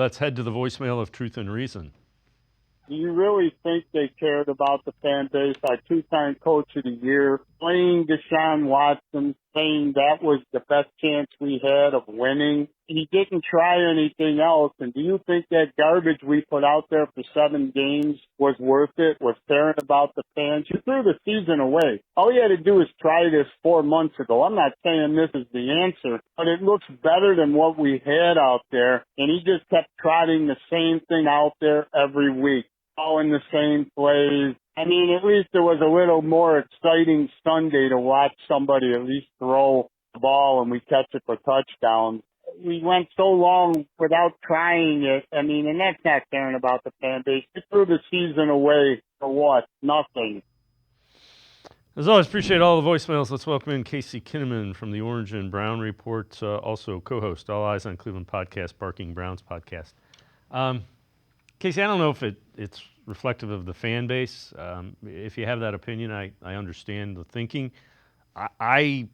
Let's head to the voicemail of Truth and Reason. Do you really think they cared about the fan base? Our two-time coach of the year, playing Deshaun Watson, saying that was the best chance we had of winning. He didn't try anything else. And do you think that garbage we put out there for 7 games was worth it, was caring about the fans? You threw the season away. All you had to do is try this 4 months ago. I'm not saying this is the answer, but it looks better than what we had out there. And he just kept trotting the same thing out there every week. All in the same plays. I mean, at least it was a little more exciting Sunday to watch somebody at least throw the ball and we catch it for touchdowns. We went so long without trying it. I mean, and that's not caring about the fan base. You threw the season away for what? Nothing. As always, appreciate all the voicemails. Let's welcome in Casey Kinnaman from the Orange and Brown Report, also co-host All Eyes on Cleveland podcast, Barking Browns podcast. Casey, I don't know if it's reflective of the fan base. If you have that opinion, I understand the thinking. I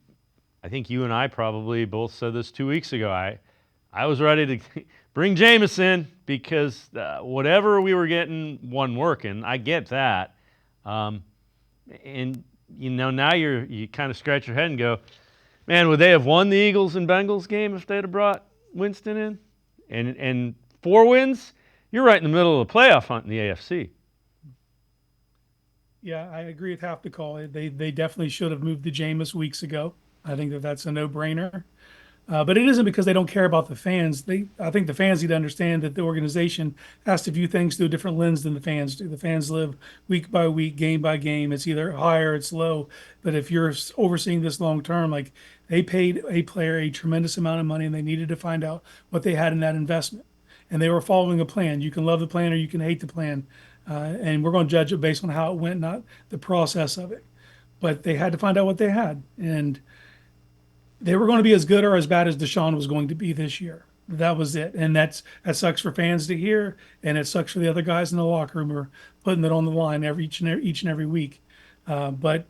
think you and I probably both said this 2 weeks ago. I was ready to bring Jameson because whatever we were getting wasn't working. I get that. And, you know, now you kind of scratch your head and go, man, would they have won the Eagles and Bengals game if they'd have brought Winston in? And 4 wins? You're right in the middle of the playoff hunt in the AFC. Yeah, I agree with half the call. They definitely should have moved to Jameis weeks ago. I think that's a no-brainer. But it isn't because they don't care about the fans. I think the fans need to understand that the organization has to view things through a different lens than the fans do. The fans live week by week, game by game. It's either high or it's low. But if you're overseeing this long term, like they paid a player a tremendous amount of money and they needed to find out what they had in that investment. And they were following a plan. You can love the plan or you can hate the plan. And we're going to judge it based on how it went, not the process of it. But they had to find out what they had. And they were going to be as good or as bad as Deshaun was going to be this year. That was it. And that sucks for fans to hear. And it sucks for the other guys in the locker room who are putting it on the line each and every week. But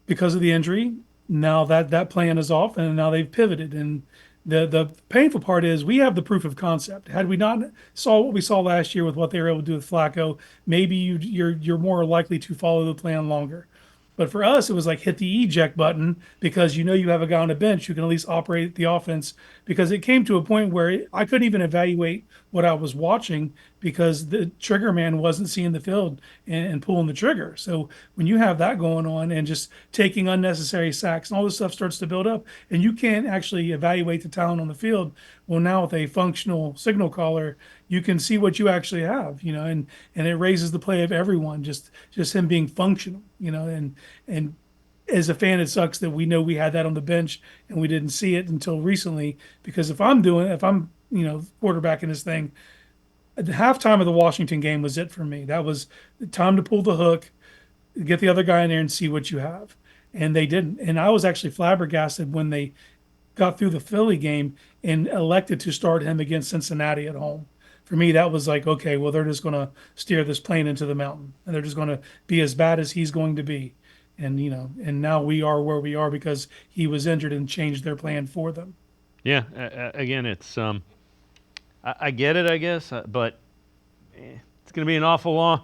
because of the injury, now that plan is off and now they've pivoted. And the painful part is we have the proof of concept. Had we not saw what we saw last year with what they were able to do with Flacco, maybe you're more likely to follow the plan longer. But for us, it was like hit the eject button because you know you have a guy on the bench who can at least operate the offense, because it came to a point where I couldn't even evaluate what I was watching because the trigger man wasn't seeing the field and pulling the trigger. So when you have that going on and just taking unnecessary sacks and all this stuff starts to build up and you can't actually evaluate the talent on the field, well, now with a functional signal caller, you can see what you actually have, you know, and it raises the play of everyone, just him being functional, you know, and as a fan, it sucks that we know we had that on the bench and we didn't see it until recently, because if I'm quarterbacking this thing, at the halftime of the Washington game was it for me. That was the time to pull the hook, get the other guy in there and see what you have. And they didn't. And I was actually flabbergasted when they got through the Philly game and elected to start him against Cincinnati at home. For me, that was like, okay, well, they're just going to steer this plane into the mountain and they're just going to be as bad as he's going to be. And, you know, and now we are where we are because he was injured and changed their plan for them. Yeah, again, it's I get it, I guess, but it's going to be an awful long.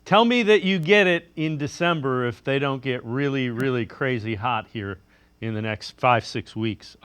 Tell me that you get it in December if they don't get really, really crazy hot here in the next 5-6 weeks.